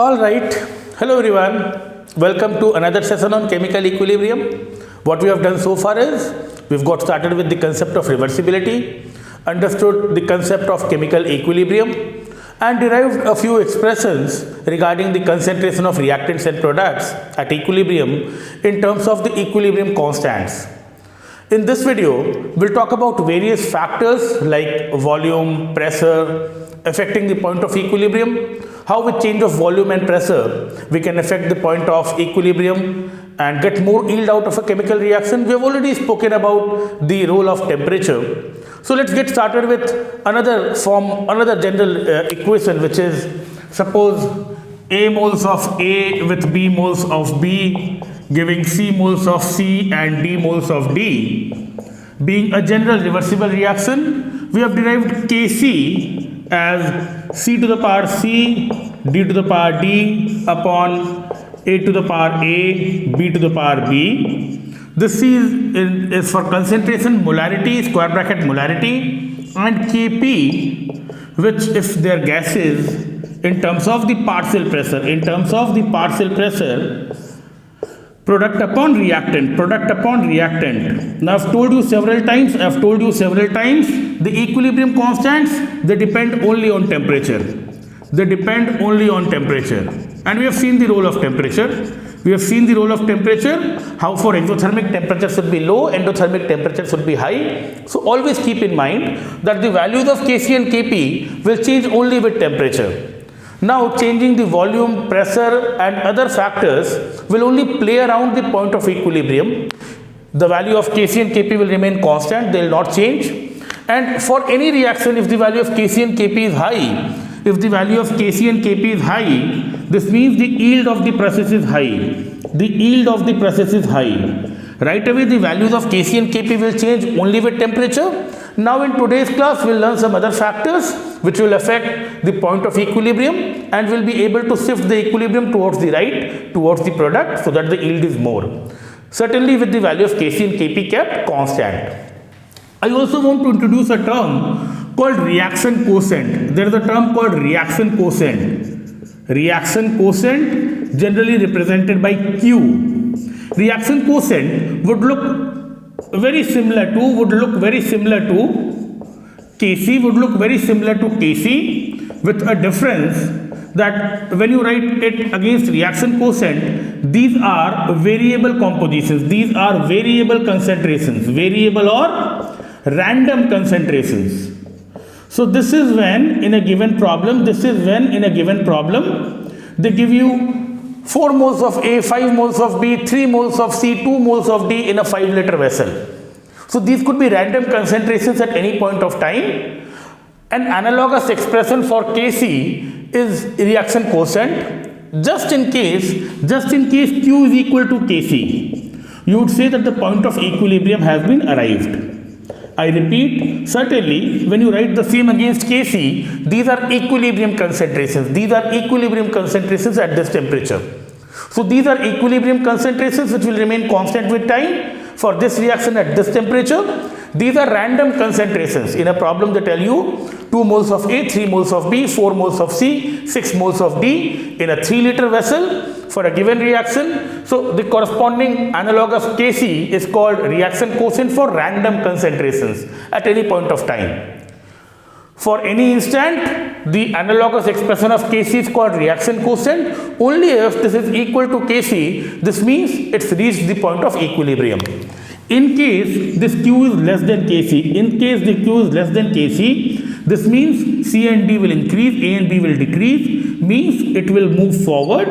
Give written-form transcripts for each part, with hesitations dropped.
All right. Hello everyone. Welcome to another session on chemical equilibrium. What we have done so far is we've got started with the concept of reversibility, understood the concept of chemical equilibrium, and derived a few expressions regarding the concentration of reactants and products at equilibrium in terms of the equilibrium constants. In this video, we'll talk about various factors like volume, pressure, affecting the point of equilibrium, how with change of volume and pressure we can affect the point of equilibrium and get more yield out of a chemical reaction. We have already spoken about the role of temperature. So let's get started with another general equation, which is suppose A moles of A with B moles of B giving C moles of C and D moles of D. Being a general reversible reaction, we have derived Kc as C to the power C, D to the power D upon A to the power A, B to the power B. This C is for concentration, molarity, square bracket molarity, and Kp, which if they are gases, in terms of the partial pressure, product upon reactant. Now I've told you several times, the equilibrium constants, they depend only on temperature. And we have seen the role of temperature. How for exothermic temperature should be low, endothermic temperature should be high. So always keep in mind that the values of Kc and Kp will change only with temperature. Now changing the volume, pressure and other factors will only play around the point of equilibrium. The value of Kc and Kp will remain constant, they will not change. And for any reaction, if the value of Kc and Kp is high, this means the yield of the process is high. Right away the values of Kc and Kp will change only with temperature. Now in today's class we will learn some other factors which will affect the point of equilibrium and will be able to shift the equilibrium towards the right, towards the product, so that the yield is more. Certainly with the value of Kc and Kp kept constant. I also want to introduce a term called reaction quotient. There is a term called reaction quotient. Reaction quotient generally represented by Q. Reaction quotient would look very similar to Kc, with a difference that when you write it against reaction quotient, these are variable compositions, these are variable concentrations, variable or random concentrations. So this is when in a given problem, they give you 4 moles of A, 5 moles of B, 3 moles of C, 2 moles of D in a 5-liter vessel. So these could be random concentrations at any point of time. An analogous expression for Kc is reaction quotient. Just in case Q is equal to Kc, you would say that the point of equilibrium has been arrived. I repeat, certainly when you write the same against Kc, these are equilibrium concentrations. At this temperature. So these are equilibrium concentrations which will remain constant with time for this reaction at this temperature. These are random concentrations. In a problem they tell you 2 moles of A, 3 moles of B, 4 moles of C, 6 moles of D in a 3-liter vessel for a given reaction. So the corresponding analog of Kc is called reaction quotient for random concentrations at any point of time. For any instant, the analogous expression of Kc is called reaction quotient. Only if this is equal to Kc, this means it's reached the point of equilibrium. In case this Q is less than Kc, this means C and D will increase, A and B will decrease, means it will move forward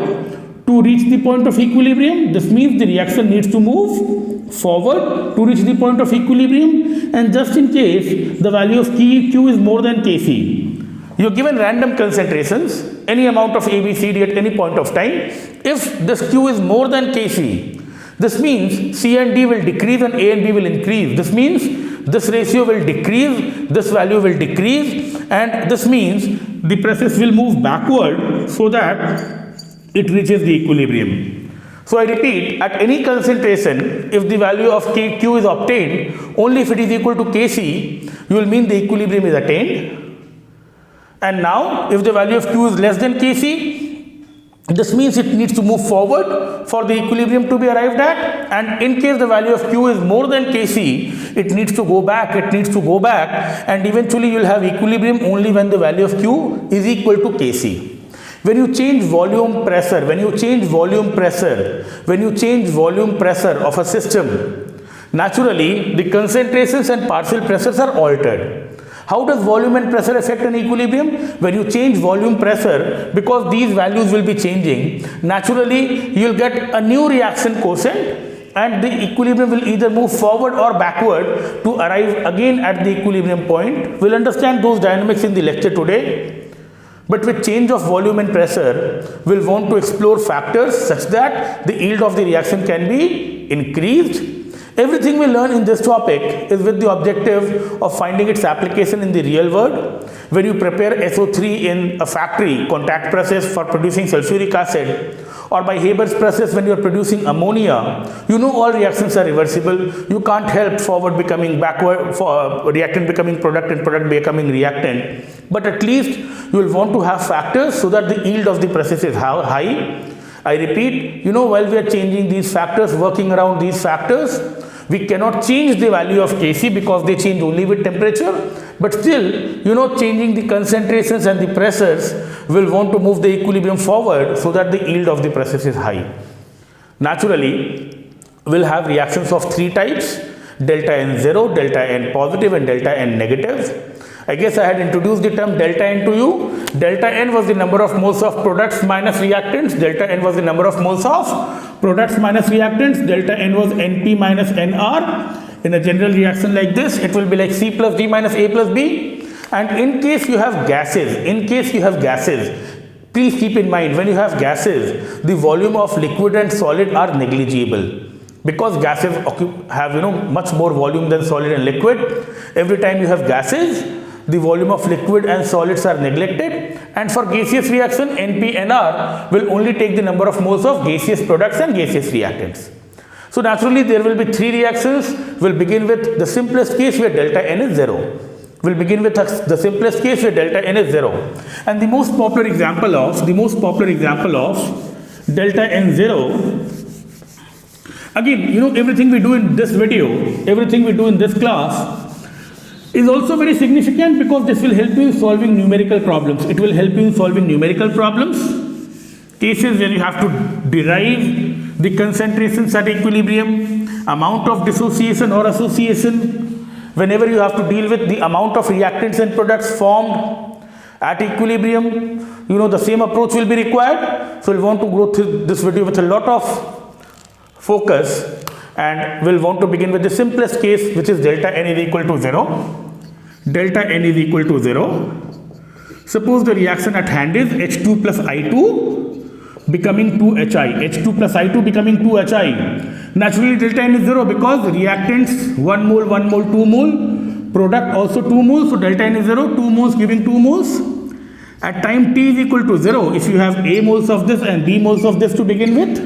to reach the point of equilibrium. This means the reaction needs to move forward to reach the point of equilibrium. And just in case the value of Q is more than Kc, you are given random concentrations, any amount of A, B, C, D at any point of time. If this Q is more than Kc, this means C and D will decrease and A and B will increase. This means this ratio will decrease, this value will decrease, and this means the process will move backward so that it reaches the equilibrium. So I repeat, at any concentration, if the value of Q is obtained, only if it is equal to Kc, you will mean the equilibrium is attained. And now if the value of Q is less than Kc, This means it needs to move forward for the equilibrium to be arrived at, and in case the value of Q is more than Kc, it needs to go back, and eventually you will have equilibrium only when the value of Q is equal to Kc. When you change volume pressure of a system, naturally the concentrations and partial pressures are altered. How does volume and pressure affect an equilibrium? When you change volume pressure, because these values will be changing, naturally you will get a new reaction quotient, and the equilibrium will either move forward or backward to arrive again at the equilibrium point. We'll understand those dynamics in the lecture today. But with change of volume and pressure, we'll want to explore factors such that the yield of the reaction can be increased. Everything we learn in this topic is with the objective of finding its application in the real world. When you prepare SO3 in a factory, contact process for producing sulfuric acid, or by Haber's process when you are producing ammonia, you know all reactions are reversible. You can't help forward becoming backward, reactant becoming product and product becoming reactant. But at least you will want to have factors so that the yield of the process is high. I repeat, while we are changing these factors, working around these factors, we cannot change the value of Kc because they change only with temperature. But still, changing the concentrations and the pressures will want to move the equilibrium forward so that the yield of the process is high. Naturally, we'll have reactions of three types: delta N0, delta N positive, and delta N negative. I guess I had introduced the term delta N to you. Delta N was the number of moles of products minus reactants. Delta N was the number of moles of products minus reactants. Delta N was Np minus Nr. In a general reaction like this, it will be like C plus D minus A plus B. And in case you have gases, please keep in mind, when you have gases, the volume of liquid and solid are negligible. Because gases have much more volume than solid and liquid. Every time you have gases, the volume of liquid and solids are neglected, and for gaseous reaction, NP/Nr will only take the number of moles of gaseous products and gaseous reactants. So naturally there will be three reactions. We'll begin with the simplest case where delta N is 0. And the most popular example of delta N0, again, everything we do in this video, everything we do in this class is also very significant because this will help you in solving numerical problems. It will help you in solving numerical problems, cases where you have to derive the concentrations at equilibrium, amount of dissociation or association, whenever you have to deal with the amount of reactants and products formed at equilibrium, the same approach will be required. So we'll want to go through this video with a lot of focus, and we'll want to begin with the simplest case, which is delta N is equal to 0. Delta N is equal to 0. Suppose the reaction at hand is H2 plus I2 becoming 2HI. H2 plus I2 becoming 2HI. Naturally, delta N is 0 because reactants 1 mole, 1 mole, 2 mole, product also 2 moles. So delta N is 0, 2 moles giving 2 moles. At time t is equal to 0, if you have A moles of this and B moles of this to begin with,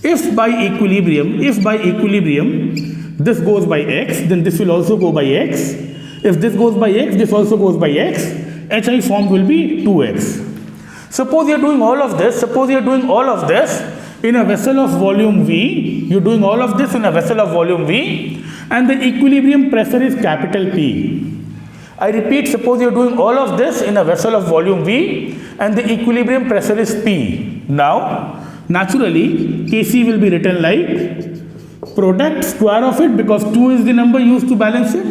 if by equilibrium this goes by x, then this will also go by x. If this goes by x, this also goes by x. HI formed will be 2x. Suppose you are doing all of this. In a vessel of volume V. You're doing all of this in a vessel of volume V, and the equilibrium pressure is capital P. I repeat, suppose you're doing all of this in a vessel of volume V, and the equilibrium pressure is P. Now, naturally, Kc will be written like product square of it, because 2 is the number used to balance it,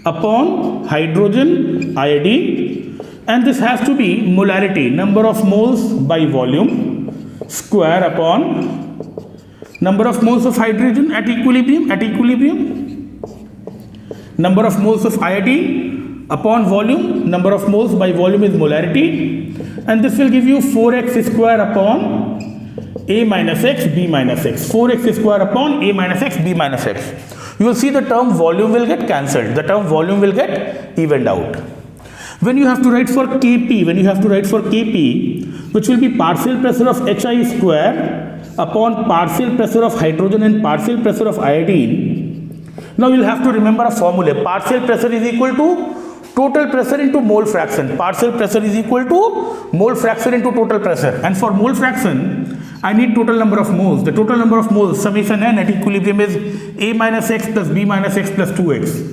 upon hydrogen iodine, and this has to be molarity, number of moles by volume, square upon number of moles of hydrogen at equilibrium, number of moles of iodine upon volume, number of moles by volume is molarity, and this will give you 4x square upon A minus x, B minus x. 4x square upon A minus x, B minus x. You will see the term volume will get cancelled. The term volume will get evened out. When you have to write for Kp, which will be partial pressure of Hi square upon partial pressure of hydrogen and partial pressure of iodine. Now you will have to remember a formula. Partial pressure is equal to total pressure into mole fraction. Partial pressure is equal to mole fraction into total pressure. And for mole fraction, I need total number of moles. The total number of moles, summation n at equilibrium is A minus x plus B minus x plus 2x.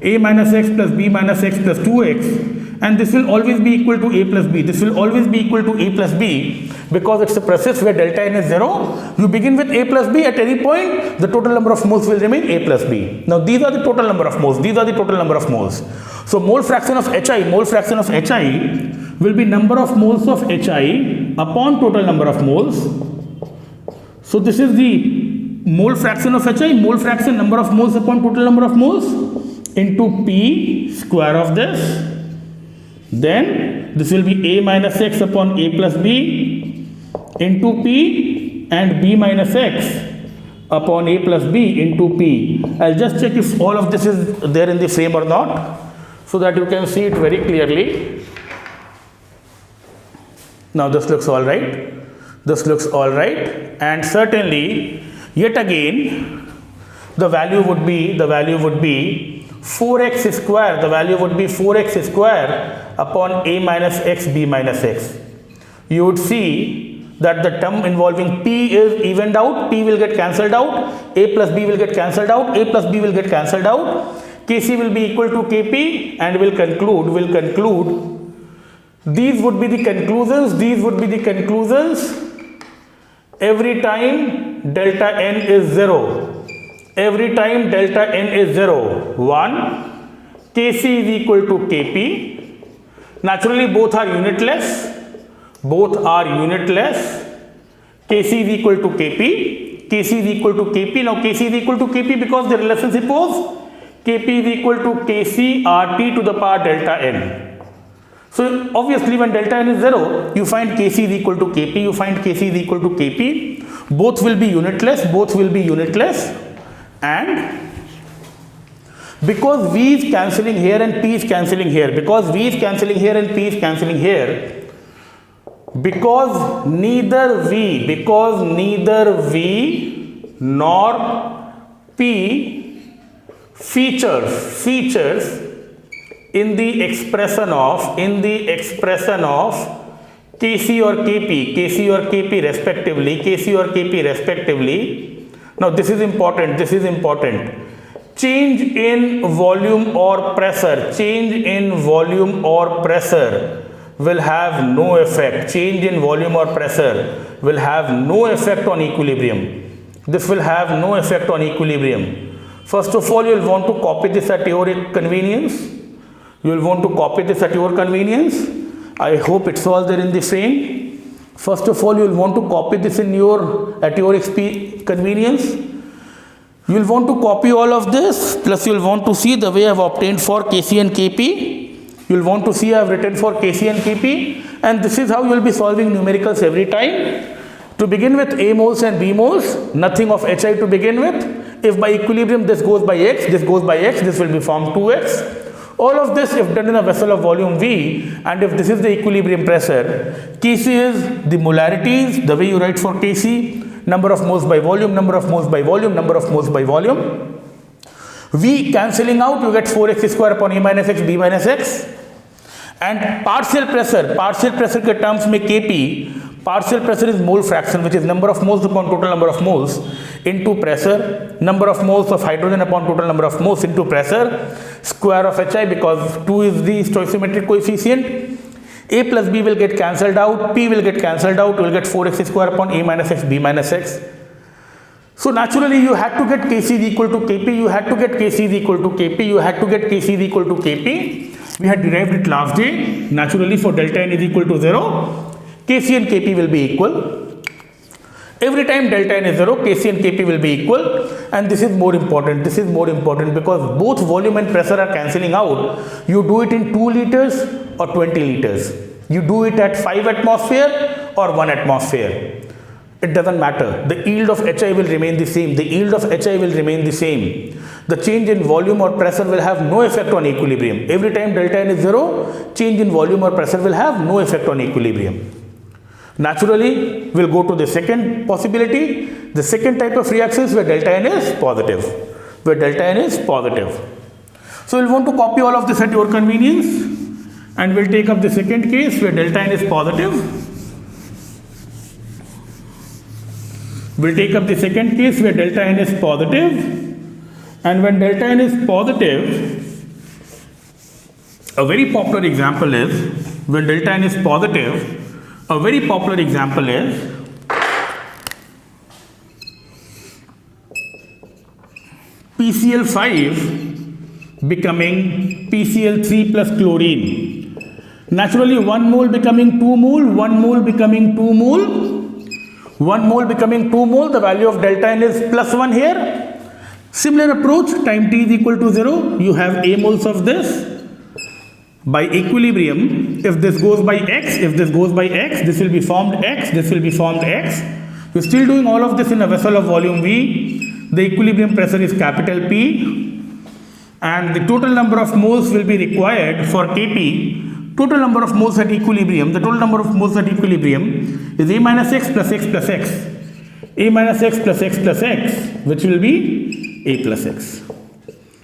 A minus x plus B minus x plus 2x. And this will always be equal to A plus B. This will always be equal to A plus B because it's a process where delta n is 0. You begin with A plus B at any point, the total number of moles will remain A plus B. Now these are the total number of moles. These are the total number of moles. So mole fraction of HI will be number of moles of HI upon total number of moles. So this is the mole fraction of HI, mole fraction number of moles upon total number of moles into P square of this. Then this will be A minus x upon A plus B into P and B minus x upon A plus B into P. I'll just check if all of this is there in the frame or not, so that you can see it very clearly. Now this looks all right. This looks all right. And certainly, yet again, the value would be 4x square. The value would be 4x square upon A minus x, B minus x. You would see that the term involving P is evened out. P will get cancelled out. A plus B will get cancelled out. A plus B will get cancelled out. Kc will be equal to Kp, and will conclude. These would be the conclusions. Every time delta n is 0. Every time delta n is 0. 1. Kc is equal to Kp. Naturally, both are unitless. Kc is equal to Kp. Now, Kc is equal to Kp because the relationship was Kp is equal to Kc RT to the power delta n. So obviously when delta n is 0, you find Kc is equal to Kp, both will be unitless, and because V is cancelling here and P is cancelling here, because neither V nor P features in the expression of Kc or Kp respectively. Now this is important. Change in volume or pressure will have no effect. Change in volume or pressure will have no effect on equilibrium. This will have no effect on equilibrium. First of all, you will want to copy this at your convenience. I hope it's all there in the frame. First of all, you will want to copy this at your convenience. You will want to copy all of this, plus you will want to see the way I have obtained for Kc and Kp. You will want to see I have written for Kc and Kp, and this is how you will be solving numericals every time. To begin with A moles and B moles, nothing of HI to begin with. If by equilibrium this goes by x, this will be formed 2x. All of this if done in a vessel of volume V, and if this is the equilibrium pressure, Kc is the molarities, the way you write for Kc, number of moles by volume, V cancelling out, you get 4x square upon A minus x, B minus x. And partial pressure के terms में Kp, partial pressure is mole fraction, which is number of moles upon total number of moles into pressure, number of moles of hydrogen upon total number of moles into pressure, square of HI, because 2 is the stoichiometric coefficient. A plus B will get cancelled out, P will get cancelled out, you will get 4x square upon A minus x, B minus x. So naturally you had to get Kc is equal to Kp, We had derived it last day. Naturally for delta n is equal to 0, Kc and Kp will be equal. Every time delta n is 0, Kc and Kp will be equal, and this is more important. Because both volume and pressure are cancelling out. You do it in 2 liters or 20 liters. You do it at 5 atmosphere or 1 atmosphere. It doesn't matter. The yield of HI will remain the same. The change in volume or pressure will have no effect on equilibrium. Every time delta n is 0, change in volume or pressure will have no effect on equilibrium. Naturally, we'll go to the second possibility, the second type of reactions where delta n is positive. So we'll want to copy all of this at your convenience, and we'll take up the second case where delta n is positive. We'll take up the second case where delta n is positive, and when delta n is positive, a very popular example is, when delta n is positive, a very popular example is PCl5 becoming PCl3 plus chlorine. Naturally, 1 mole becoming 2 mole, 1 mole becoming 2 mole, 1 mole becoming 2 mole, the value of delta n is plus 1 here. Similar approach, time t is equal to 0, you have A moles of this. By equilibrium, if this goes by x, this will be formed x, this will be formed x. You're still doing all of this in a vessel of volume V. The equilibrium pressure is capital P, and the total number of moles will be required for Kp. Total number of moles at equilibrium, the total number of moles at equilibrium is A minus x plus x plus x. A minus x plus x plus x, which will be A plus x.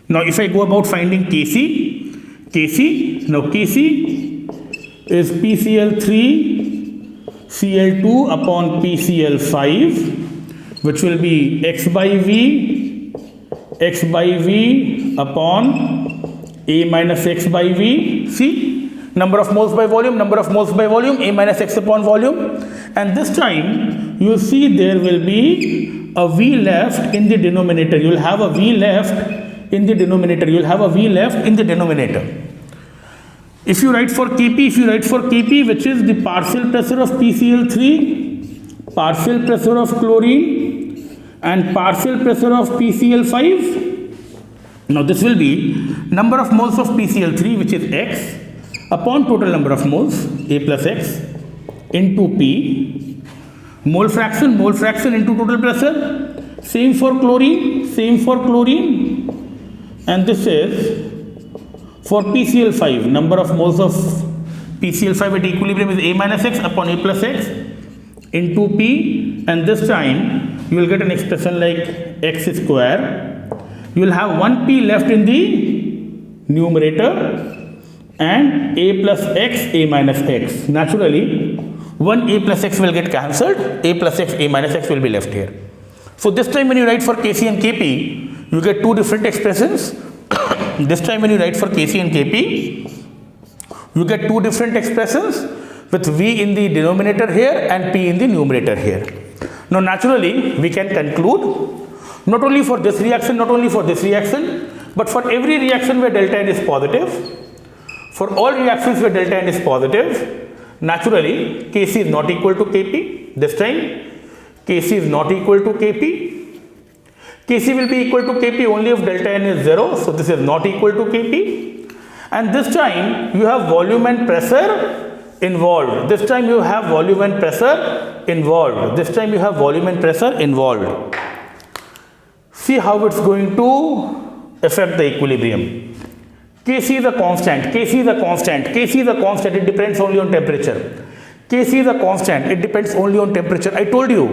Now if I go about finding Kc, now Kc is PCl3 Cl2 upon PCl5, which will be x by V upon A minus x by V. See, number of moles by volume, A minus x upon volume. And this time you see there will be a V left in the denominator. You will have a V left in the denominator. If you write for Kp, which is the partial pressure of PCl3, partial pressure of chlorine, and partial pressure of PCl5. Now this will be number of moles of PCl3, which is x, upon total number of moles, A plus x, into P, mole fraction into total pressure. Same for chlorine, and this is for PCl5, number of moles of PCl5 at equilibrium is A minus x upon A plus x into P, and this time you will get an expression like x square. You will have 1P left in the numerator and A plus x, A minus x. Naturally, 1 A plus x will get cancelled, A plus x, A minus x will be left here. So this time when you write for Kc and Kp, you get two different expressions. This time when you write for Kc and Kp, you get two different expressions with V in the denominator here and P in the numerator here. Now naturally, we can conclude not only for this reaction, but for every reaction where delta n is positive, for all reactions where delta n is positive, naturally Kc is not equal to Kp. This time Kc is not equal to Kp. Kc will be equal to Kp only if delta n is 0, so this is not equal to Kp. And this time you have volume and pressure involved. See how it's going to affect the equilibrium. Kc is a constant, it depends only on temperature. Kc is a constant, it depends only on temperature. I told you,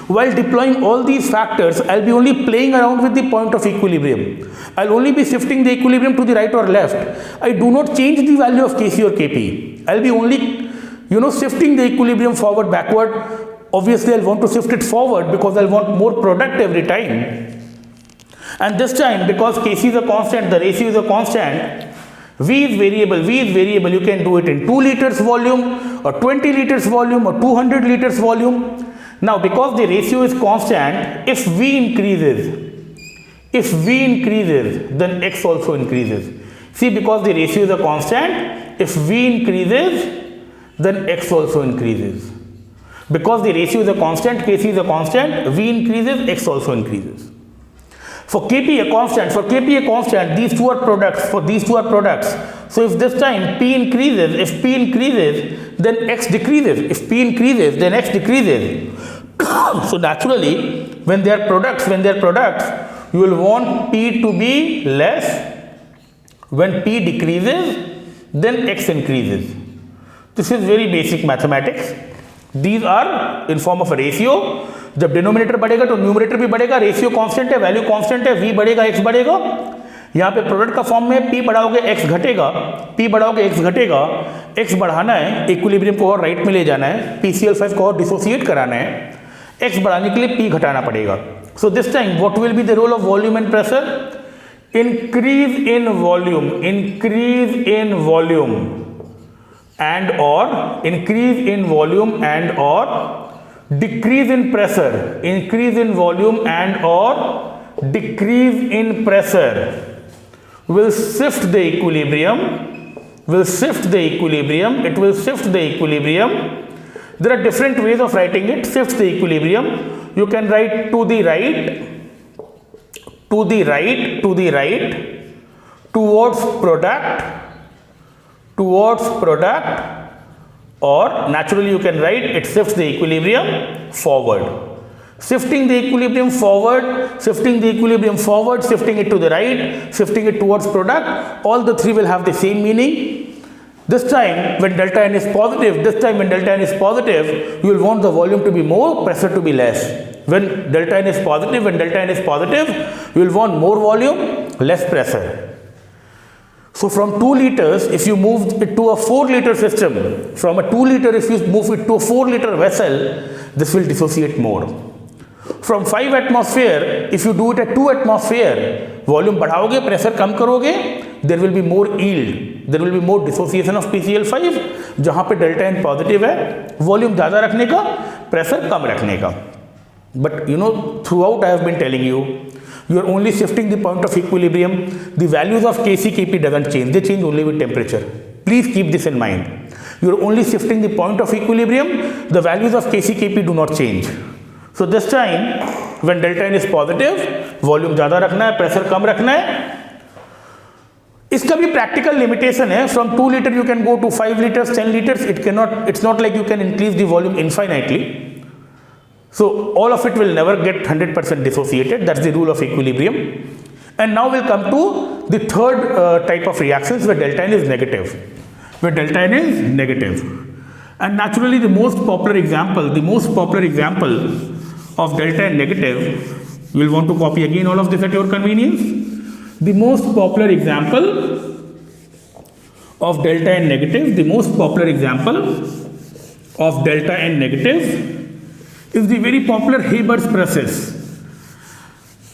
while deploying all these factors, I'll be only playing around with the point of equilibrium. I'll only be shifting the equilibrium to the right or left. I do not change the value of Kc or Kp. I'll be only, shifting the equilibrium forward, backward. Obviously, I'll want to shift it forward because I'll want more product every time. And this time, because Kc is a constant, the ratio is a constant, V is variable. You can do it in 2 liters volume or 20 liters volume or 200 liters volume. Now, because the ratio is constant, if V increases, then X also increases. See, because the ratio is a constant, if V increases, then X also increases. Because the ratio is a constant, Kc is a constant, V increases, X also increases. For Kp a constant, these two are products. So if this time P increases, then X decreases. If P increases, then X decreases. So naturally, when they are products, you will want P to be less. When P decreases, then X increases. This is very basic mathematics. These are in form of a ratio. जब denominator बढ़ेगा तो numerator भी बढ़ेगा, ratio constant है, value constant है, v बढ़ेगा, x बढ़ेगा. यहाँ पे प्रोडक्ट का फॉर्म में P बढ़ाओगे x घटेगा, P बढ़ाओगे x घटेगा, x बढ़ाना है, इक्विलिब्रियम को और राइट में ले जाना है, PCl5 को और डिसोसिएट कराना है, x बढ़ाने के लिए P घटाना पड़ेगा. So this time what will be the role of volume and pressure? Increase in volume and or decrease in pressure, increase in volume and or decrease in pressure will shift the equilibrium, it will shift the equilibrium. There are different ways of writing it. Shift the equilibrium. You can write to the right, towards product, or naturally you can write it shifts the equilibrium forward. Shifting the equilibrium forward, shifting it to the right, shifting it towards product, all the three will have the same meaning. This time when delta n is positive, you will want the volume to be more, pressure to be less. When delta n is positive, you will want more volume, less pressure. So from 2 liters, if you move it to a 4 liter system, from a 2 liter if you move it to a 4 liter vessel, this will dissociate more. From 5 atmosphere, if you do it at 2 atmosphere, volume बढ़ाओगे, pressure कम करोगे, there will be more yield, there will be more dissociation of PCl5, जहाँ पे delta n positive है, volume ज़्यादा रखने का, pressure कम रखने का. But you know, throughout I have been telling you, you are only shifting the point of equilibrium. The values of Kc, Kp doesn't change, they change only with temperature. Please keep this in mind. You are only shifting the point of equilibrium, the values of Kc, Kp do not change. So this time when delta n is positive, volume ज़्यादा रखना है, pressure कम रखना है. इसका भी practical limitation है. From 2 liter you can go to 5 liters, 10 liters. It's not like you can increase the volume infinitely. So all of it will never get 100% dissociated. That's the rule of equilibrium. And now we'll come to the third type of reactions where delta n is negative. And naturally the most popular example of delta n negative, you will want to copy again all of this at your convenience. The most popular example of delta n negative, is the very popular Haber's process.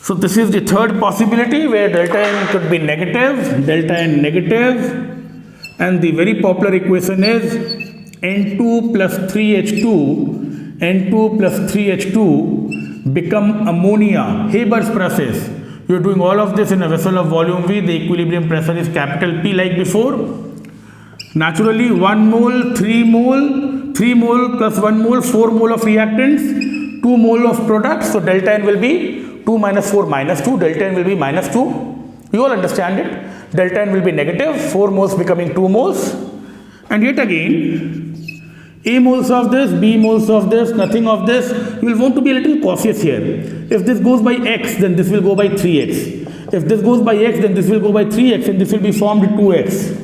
So this is the third possibility where delta n could be negative, and the very popular equation is N2 plus 3H2 become ammonia. Haber's process. You are doing all of this in a vessel of volume V. The equilibrium pressure is capital P like before. Naturally 1 mole, 3 mole plus 1 mole, 4 mole of reactants, 2 mole of product. So delta n will be 2 minus 4 minus 2. Delta n will be minus 2. You all understand it. Delta n will be negative. 4 moles becoming 2 moles. And yet again, A moles of this, B moles of this, nothing of this. You will want to be a little cautious here. If this goes by x, then this will go by 3x. If this goes by x, then this will go by 3x, and this will be formed 2x.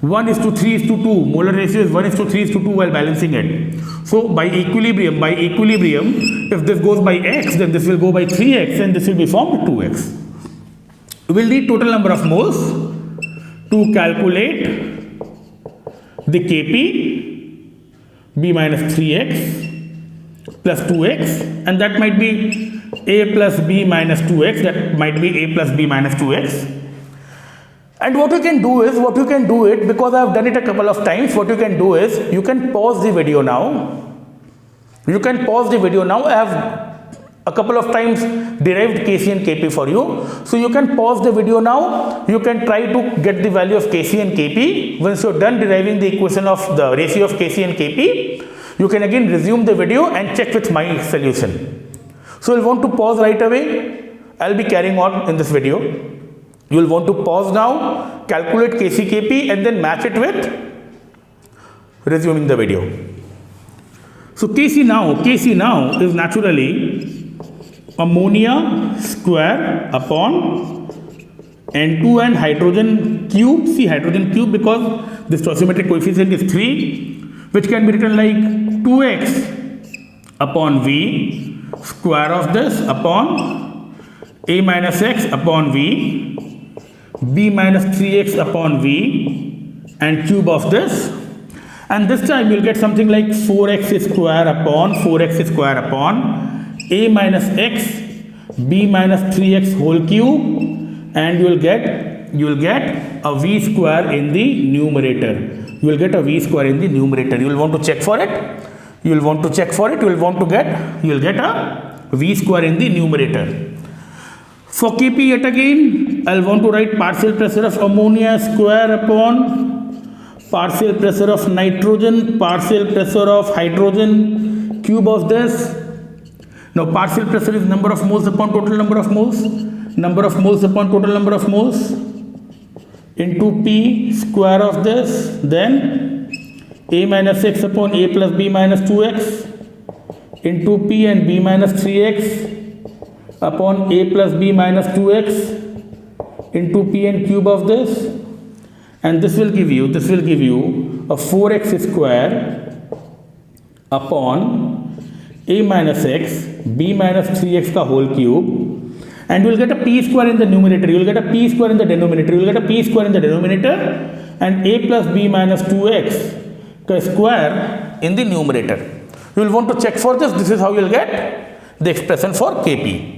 1:3:2. Molar ratio is 1:3:2 while balancing it. So by equilibrium, if this goes by x, then this will go by 3x, and this will be formed 2x. We will need total number of moles to calculate the Kp. B minus 3x plus 2x, and that might be A plus B minus 2x, that might be A plus B minus 2x. And what you can do is, because I have done it a couple of times, what you can do is, you can pause the video now. I have a couple of times derived Kc and Kp for you. So you can pause the video now. You can try to get the value of Kc and Kp. Once you're done deriving the equation of the ratio of Kc and Kp, you can again resume the video and check with my solution. So you'll want to pause right away. I'll be carrying on in this video. You'll want to pause now, calculate Kc, Kp, and then match it with resuming the video. So Kc now is naturally ammonia square upon N2 and hydrogen cube. See, hydrogen cube, because the stoichiometric coefficient is 3, which can be written like 2x upon V square of this upon A minus x upon V b minus 3x upon v and cube of this, and this time you'll get something like 4x square upon 4x square upon a minus x b minus 3x whole cube, and you will get a v square in the numerator. You will get a v square in the numerator. You will want to check for it. You will want to check for it. You will get a v square in the numerator. For Kp yet again, I'll want to write partial pressure of ammonia square upon partial pressure of nitrogen, partial pressure of hydrogen, cube of this. Now partial pressure is number of moles upon total number of moles. Number of moles upon total number of moles into P square of this. Then A minus x upon A plus B minus 2x into P and B minus 3x upon a plus b minus 2x into p and cube of this, and this will give you a 4x square upon a minus x b minus 3x ka whole cube, and you will get a p square in the numerator, you will get a p square in the denominator, you will get a p square in the denominator, and a plus b minus 2x ka square in the numerator. You will want to check for this. This is how you will get the expression for Kp.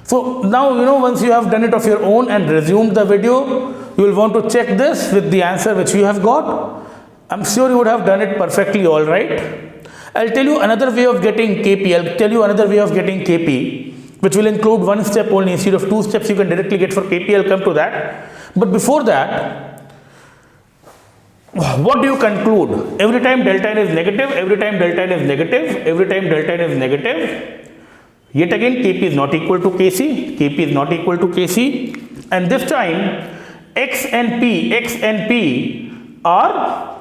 So now, once you have done it of your own and resumed the video, you will want to check this with the answer which you have got. I'm sure you would have done it perfectly all right. I'll tell you another way of getting Kp, which will include one step only instead of two steps you can directly get for Kp. I'll come to that. But before that, what do you conclude? Every time delta n is negative, yet again Kp is not equal to Kc, and this time x and P are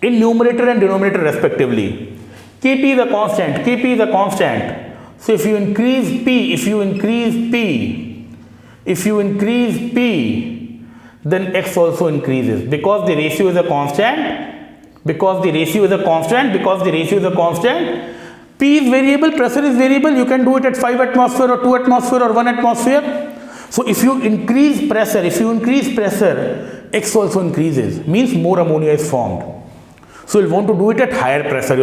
in numerator and denominator respectively. Kp is a constant, so if you increase P, then x also increases, because the ratio is a constant. P is variable, pressure is variable. You can do it at 5 atmosphere or 2 atmosphere or 1 atmosphere. So if you increase pressure, x also increases, means more ammonia is formed. So you'll want to do it at higher pressure.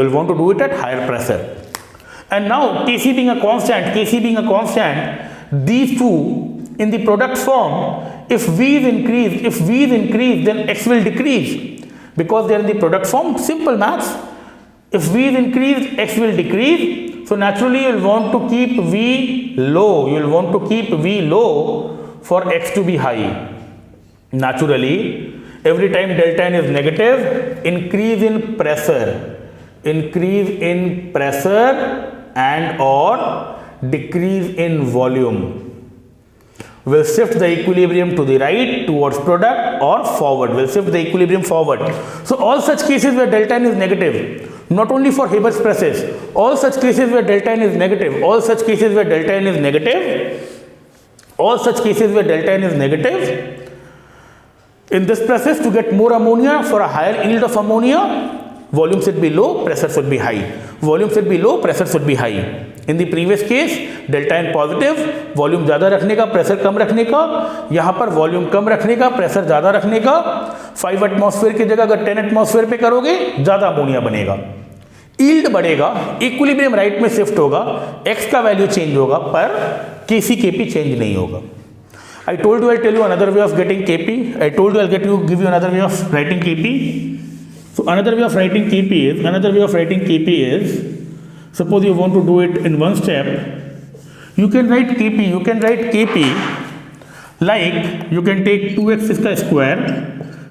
And now Kc being a constant, these two in the product form, if V is increased, then x will decrease, because they are in the product form. Simple maths. If V is increased, x will decrease. So naturally you will want to keep V low. For x to be high. Naturally, every time delta n is negative, increase in pressure and or decrease in volume will shift the equilibrium to the right towards product or forward, So all such cases where delta n is negative, not only for Haber's presses, all such cases where delta n is negative, in this process, to get more ammonia, for a higher yield of ammonia, volume should be low, pressure should be high. In the previous case, delta n positive, volume ज़्यादा रखने का, pressure कम रखने का. यहाँ पर volume कम रखने का, pressure ज़्यादा रखने का. 5 atmosphere की जगह अगर 10 atmosphere पे करोगे, ज़्यादा अमोनिया बनेगा. yield बढ़ेगा, equilibrium right में shift होगा, x का value change होगा, पर Kc Kp change नहीं होगा. I told you, I'll tell you another way of getting Kp. I told you I'll give you another way of writing Kp. So another way of writing Kp is, suppose you want to do it in one step, you can write Kp like, you can take 2x ka square,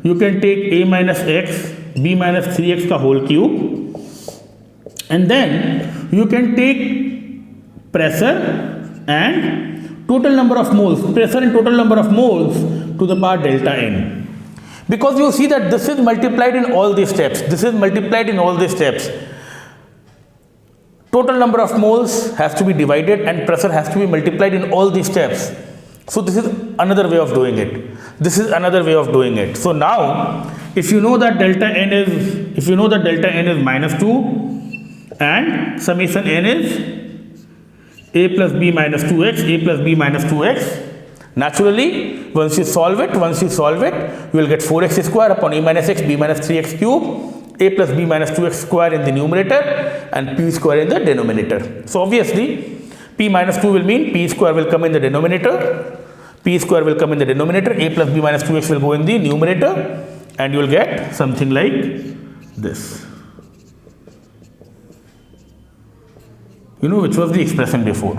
you can take a minus x, b minus 3x ka whole cube, and then you can take pressure and total number of moles to the power delta n. Because you see that this is multiplied in all these steps. Total number of moles has to be divided and pressure has to be multiplied in all these steps. So this is another way of doing it. So now, if you know that delta n is minus 2 and summation n is a plus b minus 2x, Naturally, once you solve it, you will get 4x square upon a minus x, b minus 3x cube, a plus b minus 2x square in the numerator and p square in the denominator. So obviously, p minus 2 will mean p square will come in the denominator, p square will come in the denominator, a plus b minus 2x will go in the numerator, and you will get something like this. You know, which was the expression before.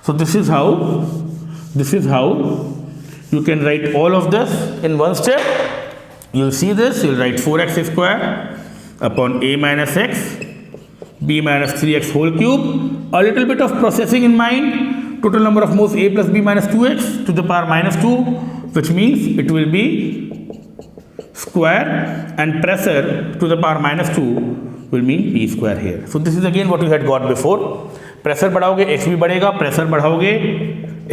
So this is how you can write all of this in one step. You'll see this, you'll write 4x square upon a minus x, b minus 3x whole cube. A little bit of processing in mind. Total number of moles a plus b minus 2x to the power minus 2, which means it will be square, and pressure to the power minus 2 will mean p square here. So this is again what you had got before. Pressure बढ़ाओगे x भी बढ़ेगा, pressure बढ़ाओगे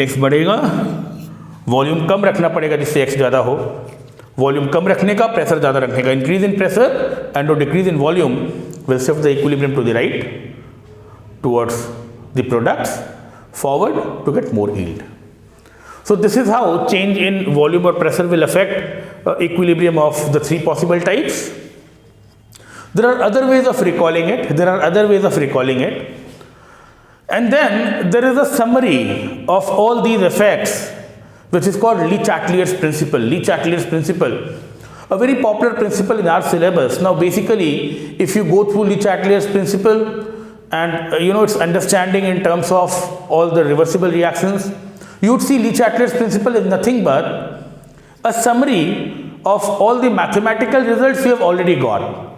x बढ़ेगा, volume कम रखना पड़ेगा जिससे x ज़्यादा हो, वॉल्यूम कम रखने का प्रेशर ज़्यादा रखने का, इंक्रीज इन प्रेशर एंड और decrease in volume will shift the equilibrium to the right towards the products forward to get more yield. So this is how change in volume or pressure will affect equilibrium of the three possible types. There are other ways of recalling it. And then there is a summary of all these effects, which is called Le Chatelier's principle. Le Chatelier's principle, a very popular principle in our syllabus. Now basically, if you go through Le Chatelier's principle and its understanding in terms of all the reversible reactions, you would see Le Chatelier's principle is nothing but a summary of all the mathematical results you have already got.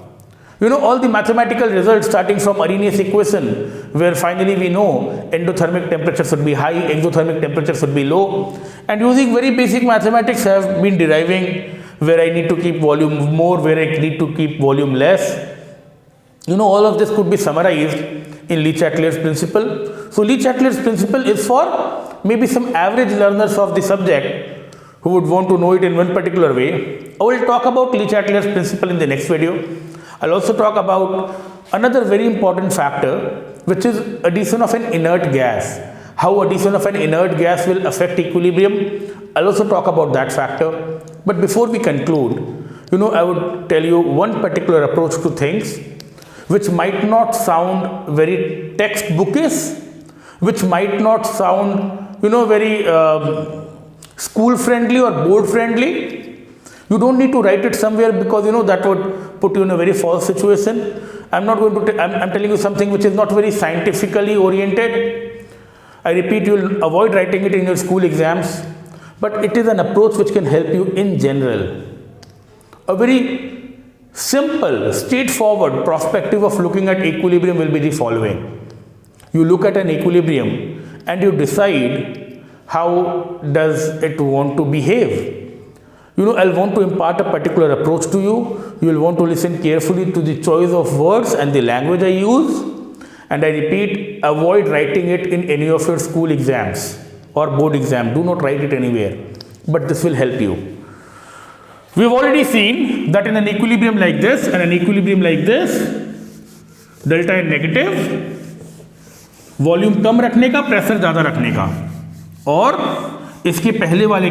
All the mathematical results starting from Arrhenius equation, where finally we know endothermic temperature should be high, exothermic temperature should be low, and using very basic mathematics have been deriving where I need to keep volume more, where I need to keep volume less. All of this could be summarized in Le Chatelier's principle. So Le Chatelier's principle is for maybe some average learners of the subject who would want to know it in one particular way. I will talk about Le Chatelier's principle in the next video. I'll also talk about another very important factor, which is addition of an inert gas. How addition of an inert gas will affect equilibrium. I'll also talk about that factor. But before we conclude, I would tell you one particular approach to things, which might not sound very textbookish, which might not sound, very school friendly or board friendly. You don't need to write it somewhere because that would put you in a very false situation. I'm not going to. I'm telling you something which is not very scientifically oriented. I repeat, you'll avoid writing it in your school exams, but it is an approach which can help you in general. A very simple, straightforward perspective of looking at equilibrium will be the following. You look at an equilibrium and you decide how does it want to behave. I'll want to impart a particular approach to you. You will want to listen carefully to the choice of words and the language I use. And I repeat, avoid writing it in any of your school exams or board exam. Do not write it anywhere. But this will help you. We've already seen that in an equilibrium like this and an equilibrium like this, delta N negative, volume कम रखने का, pressure ज़्यादा रखने का. और इसके पहले वाले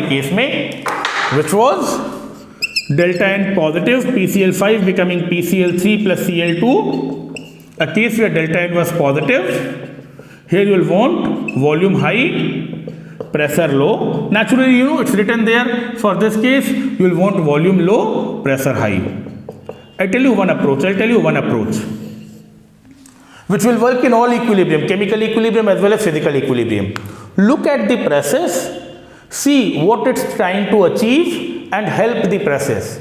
केस में which was delta N positive, PCl5 becoming PCl3 plus Cl2, a case where delta N was positive. Here you will want volume high, pressure low. Naturally, it's written there. For this case, you will want volume low, pressure high. I'll tell you one approach which will work in all equilibrium, chemical equilibrium as well as physical equilibrium. Look at the process, see what it's trying to achieve and help the process.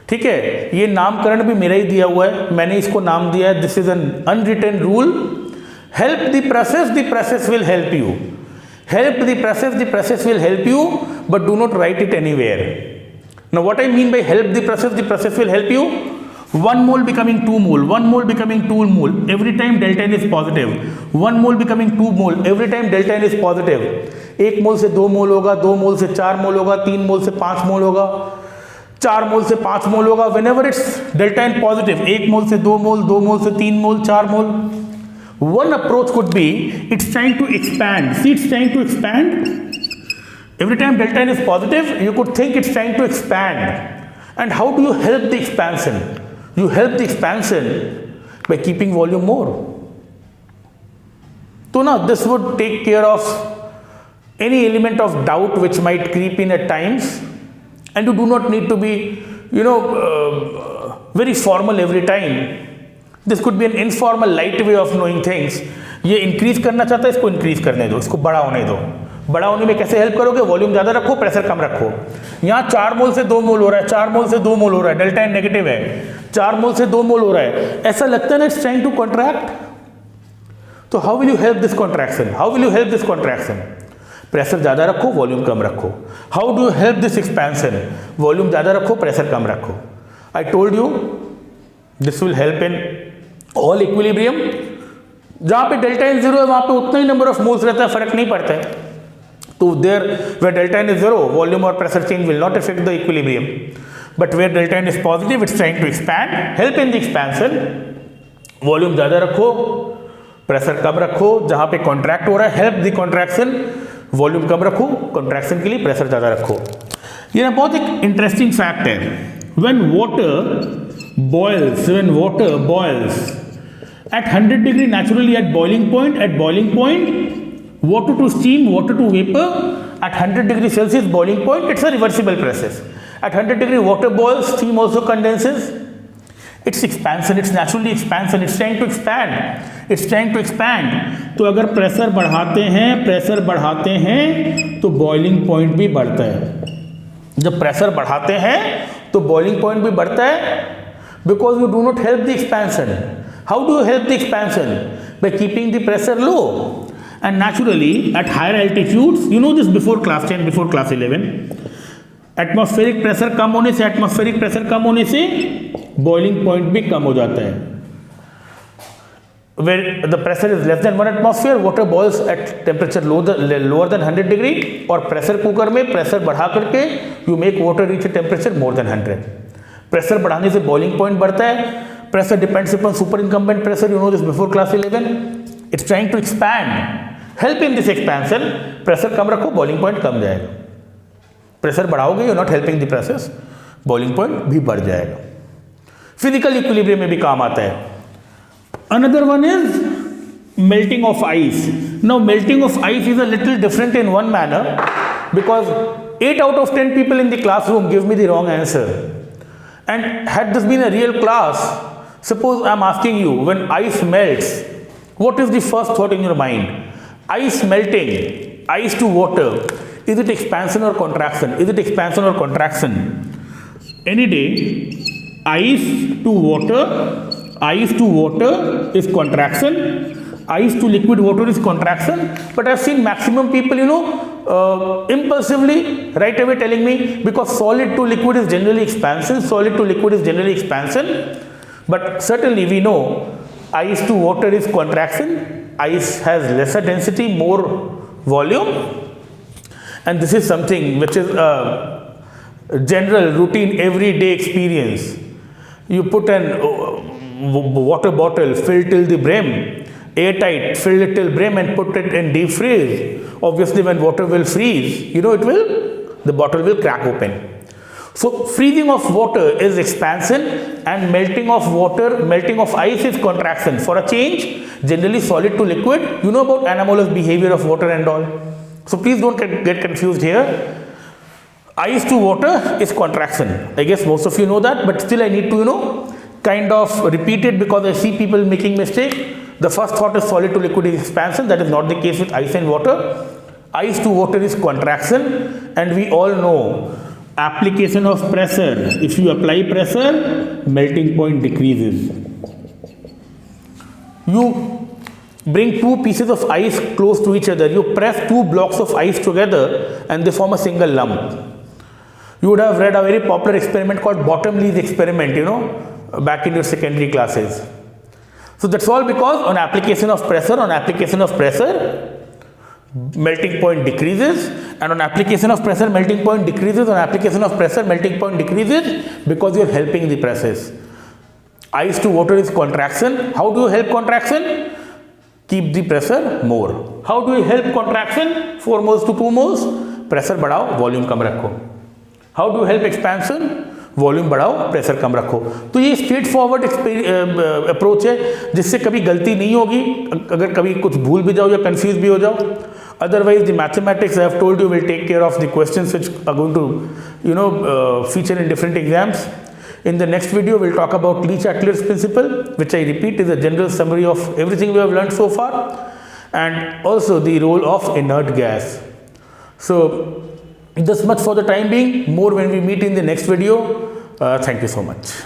ठीक है, ये नामकरण भी मेरा ही दिया हुआ है, मैंने इसको नाम दिया है, this is an unwritten rule. Help the process will help you. Help the process will help you, but do not write it anywhere. Now what I mean by help the process will help you. 1 mole becoming 2 mole, 1 mole becoming 2 mole, every time delta N is positive. 1 mole becoming 2 mole, every time delta N is positive. 1 मोल से 2 मोल होगा, 2 मोल से 4 मोल होगा, 3 मोल से 5 मोल होगा, 4 मोल से 5 मोल होगा. Whenever it's delta N positive, 1 मोल से 2 मोल, 2 मोल से 3 मोल, 4 मोल. One approach could be it's trying to expand. See, it's trying to expand. Every time delta n is positive, you could think it's trying to expand. And how do you help the expansion? You help the expansion by keeping volume more. So now this would take care of any element of doubt which might creep in at times, and you do not need to be, very formal every time. This could be an informal, light way of knowing things. ये increase करना चाहता है, इसको increase करने दो, इसको बड़ा होने दो. बड़ा होने में कैसे हेल्प करोगे? वॉल्यूम ज़्यादा रखो, प्रेशर कम रखो. यहाँ 4 मोल से 2 मोल हो रहा है, 4 मोल से 2 मोल हो रहा है, डेल्टा एन नेगेटिव है, 4 मोल से 2 मोल हो रहा है. ऐसा लगता है ना इट्स ट्राइंग टू कॉन्ट्रैक्ट. तो how will you help this contraction? How will you help this contraction? Pressure ज़्यादा रखो, वॉल्यूम कम रखो. How do you help this expansion? Volume ज़्यादा रखो, प्रेशर कम रखो. I told you this will help in all equilibrium. जहाँ पे delta N zero है वहाँ पे उतना ही नंबर ऑफ मोल्स रहता है, फर्क नहीं पड़ता है. तो there where delta N is zero, volume और pressure change will not affect the equilibrium. But where delta N is positive, it's trying to expand. Help in the expansion. Volume ज़्यादा रखो, प्रेशर कम रखो. जहाँ पे कॉन्ट्रैक्ट हो रहा है, help the contraction. Volume कम रखो, कॉन्ट्रैक्शन के लिए प्रेशर ज़्यादा रखो. ये ना बहुत एक इंटरेस्टिंग फैक्ट है. When water boils at 100 degree naturally at boiling point, water to steam, water to vapor, at 100 degree Celsius boiling point, it's a reversible process. At 100 degree water boils, steam also condenses. It's expansion, it's naturally expansion, it's trying to expand. तो अगर pressure बढ़ाते हैं तो boiling point भी बढ़ता है. जब pressure बढ़ाते हैं तो बॉइलिंग पॉइंट भी बढ़ता है, because you do not help the expansion. How do you help the expansion? By keeping the pressure low. And naturally, at higher altitudes, you know this before class 10, before class 11, atmospheric pressure कम होने से boiling point भी कम हो जाता है. Where the pressure is less than 1 atmosphere, water boils at temperature lower than 100 degree. और pressure cooker में pressure बढ़ा करके you make water reach a temperature more than 100. Pressure बढ़ाने से बॉइलिंग पॉइंट बढ़ता है. Pressure depends upon superincumbent pressure. You know this before class 11. It's trying to expand. Help in this expansion. Pressure कम रखो, boiling point कम जाएगा. Pressure बढ़ाओगे, you're not helping the process. Boiling point भी बढ़ जाएगा. Physical equilibrium में भी काम आता है. Another one is melting of ice. Now melting of ice is a little different in one manner, because 8 out of 10 people in the classroom give me the wrong answer. And had this been a real class, suppose I am asking you, when ice melts, what is the first thought in your mind? Ice melting, ice to water, is it expansion or contraction? Any day, ice to water is contraction, ice to liquid water is contraction. But I've seen maximum people, impulsively right away telling me, because solid to liquid is generally expansion. But certainly we know ice to water is contraction. Ice has lesser density, more volume, and this is something which is a general routine everyday experience. You put an water bottle filled till the brim, airtight, fill it till brim and put it in deep freeze. Obviously when water will freeze, the bottle will crack open. So freezing of water is expansion, and melting of ice is contraction. For a change, generally solid to liquid. You know about anomalous behavior of water and all. So please don't get confused here. Ice to water is contraction. I guess most of you know that, but still I need to, kind of repeat it, because I see people making mistake. The first thought is solid to liquid is expansion. That is not the case with ice and water. Ice to water is contraction, and we all know application of pressure. If you apply pressure, melting point decreases. You bring two pieces of ice close to each other. You press two blocks of ice together and they form a single lump. You would have read a very popular experiment called Bottomley's experiment, back in your secondary classes. So that's all because on application of pressure, melting point decreases, and on application of pressure, melting point decreases. On application of pressure, melting point decreases, because you are helping the process. Ice to water is contraction. How do you help contraction? keep the pressure more. How do you help contraction 4 moles to 2 moles? Pressure बढ़ाओ, volume कम रखो. How do you help expansion? Volume बढ़ाओ, pressure कम रखो. तो ये straight forward approach है जिससे कभी गलती नहीं होगी. अगर कभी कुछ भूल भी जाओ या कंफ्यूज भी हो जाओ. Otherwise, the mathematics I have told you will take care of the questions which are going to feature in different exams. In the next video, we'll talk about Le-Chatelier's principle, which I repeat is a general summary of everything we have learned so far, and also the role of inert gas. So, this much for the time being. More when we meet in the next video. Thank you so much.